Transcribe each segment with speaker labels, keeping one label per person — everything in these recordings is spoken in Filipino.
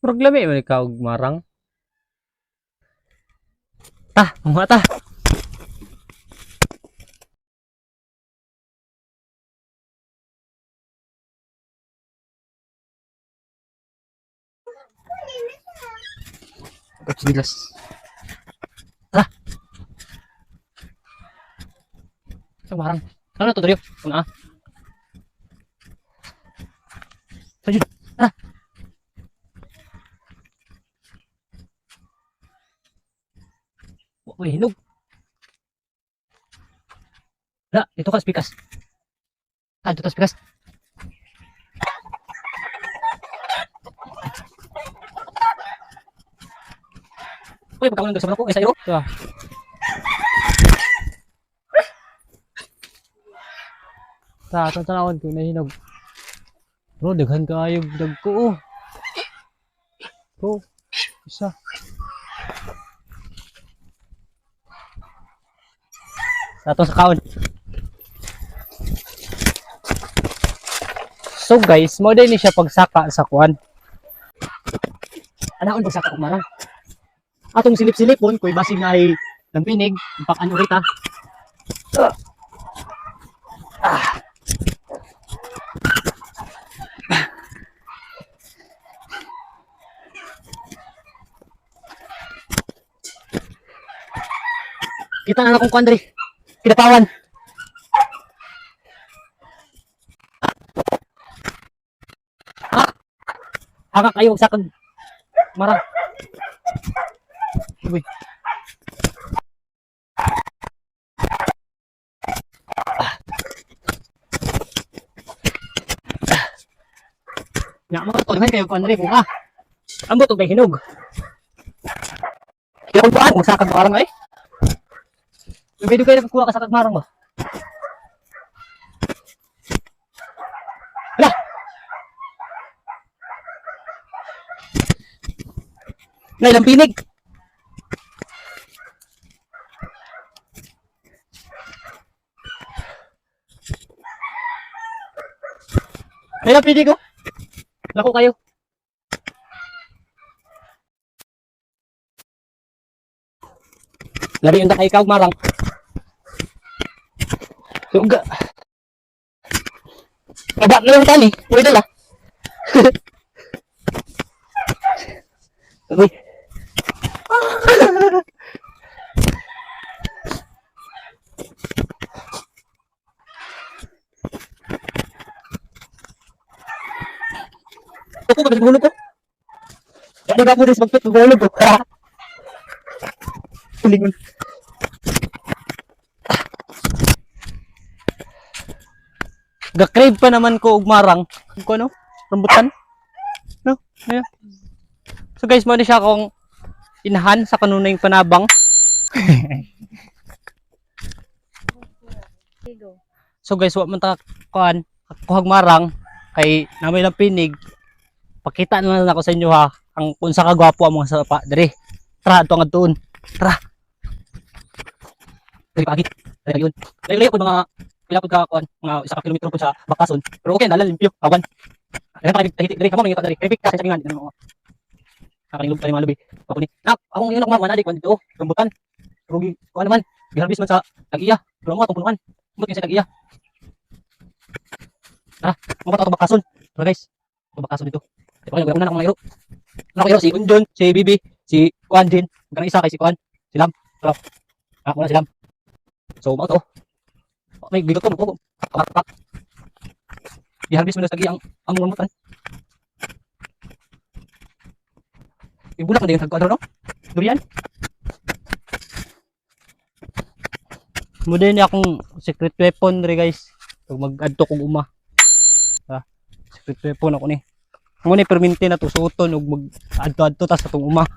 Speaker 1: Murag lami man ikaw og marang. Mga ta. Kachilas. Tara. Sa marang. Ano to diri? Una. Sajud. Tara. Wa koy hinog. Da, dito ka spikas. Dito ta spikas. Uy, pagkaon ng sa ko, isa iro. Ito. Atong tanawon kay nahinog. Bro, daghan kaayo dagko. Bro, isa. Sa kaon. So guys, mo din ni siya pagsaka sa kuan. Anaon pagsaka og marang. Atong silip-silipon koy basig na ay lampinig, pak-ano rita. Kita na akong kuan diri. Kinatawan. Haka kayo sa kag marang. Uy. Nya mo to kayo kuan diri bunga. Ambot og hinog. Kaya kung kuan sa kag marang ay. Pwede kayo nagkuha ka sa kag marang ba? Hala. Nay lampinig. Nay lampinig ko. Lako kayo. Lari yung kay ikaw marang. Suga. Baba na lang tali. Pwede la. Uy. Ako ba gulo ko? Ano ba mo rin magpit gulo ko? Tulingon. Ga-crave pa naman ko og marang. Ko ano? Rambutan. No? Ayan. So guys, mo ni siya akong inahan sa kanunay panabang. So guys, wa man ta kuan, kuhag marang kay namay lang pinig. Pakita na lang ako sa inyo ha ang unsa ka gwapo ang mga sapa diri. Tara ato ang adtuon. Tara. Diri pagit. Diri yun. Dili ko mga pila pud ka kuan, mga 1 kilometro po sa Bakason. Pero okay, nalan limpyo, awan. Diri pa hitik diri kamo ngita diri. Ribik ka sa tingan mo. Nakaling lubay mga lubi. Ako ni. Nak, akong yun ako man adik man dito. Rambutan. Rugi ko naman. Giharbis man sa tag-iya. Pero mo atong punuan. Mo kinsa tag-iya. Tara, mo pa to Bakason. Tara guys. To Bakason dito. Ito kaya gawin na ako mga iro. Ako iro si Unjon, si Bibi, si Kuan din. Ang isa kay si Kuan, si Lam. Tara. Ako na si Lam. So, mo to. May bigot ko. Pak. Giharbis man sa tag-iya ang rambutan. Yung bulak na din yung tagkuadro, no? Durian. Muna ni akong secret weapon rin guys. Pag mag-adto kong uma. Secret weapon ako ni. Muna perminti na to suoton ug mag-adto-adto tas atong uma.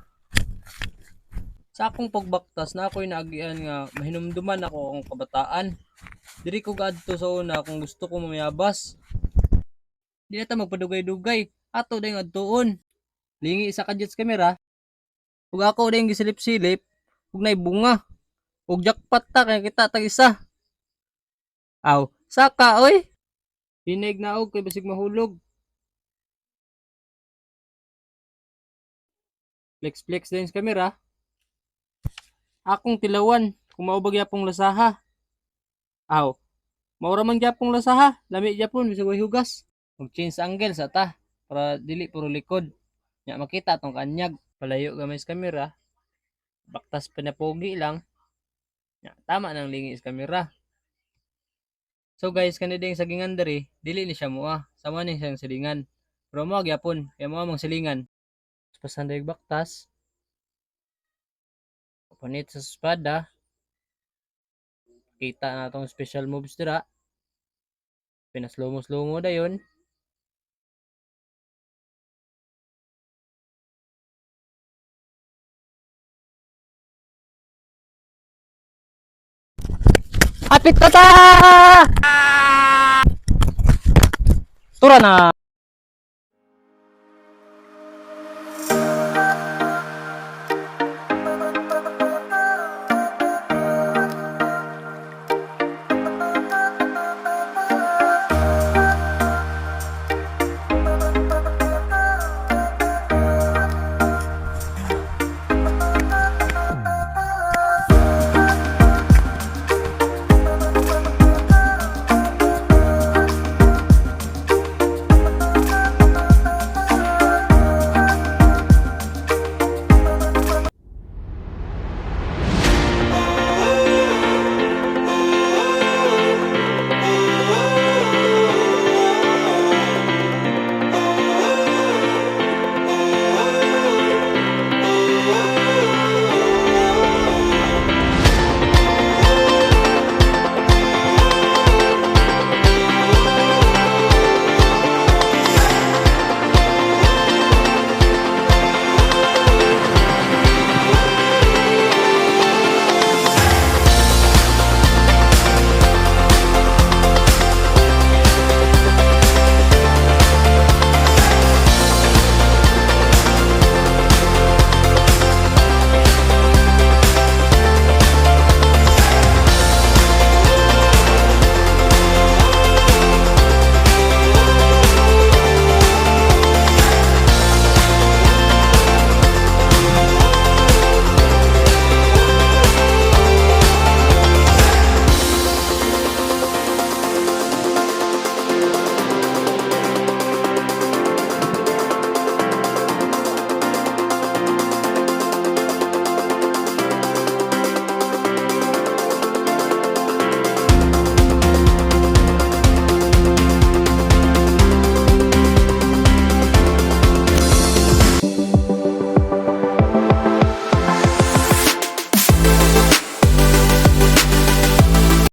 Speaker 2: Sa akong pagbaktas na ako'y naagian nga mahinumduman ako akong kabataan. Diri ko gadto sa una kung gusto ko mamayabas. Di na ta magpadugay-dugay. Ato dayong adtuon. Lingi isa ka jets camera. Ug ako dayong gisilip-silip. Ug nay bunga. Ug jackpot ta kay kita tag isa. Aw, saka oy. Hinay naog kay basig mahulog. Flex din sa kamera. Akong tilawan kung maubag yapong lasaha. Aw, maura man gyapong lasaha. Lami gyapon bisag way hugas. Mag-change angle sa ta para dili puro likod. Nya makita tong kanyag. Palayo gamay sa kamera. Baktas pa na pogi lang. Nya tama nang lingi sa kamera. So guys, kani ding sagingan diri, dili ni siya moa. Sama ni siyang silingan. Pero mo gyapon, kay mo among silingan. Pasanday baktas. Panit sa espada. Kita na tong special moves dira. Pinaslomo dayon.
Speaker 1: Apit ka ta! Tura na.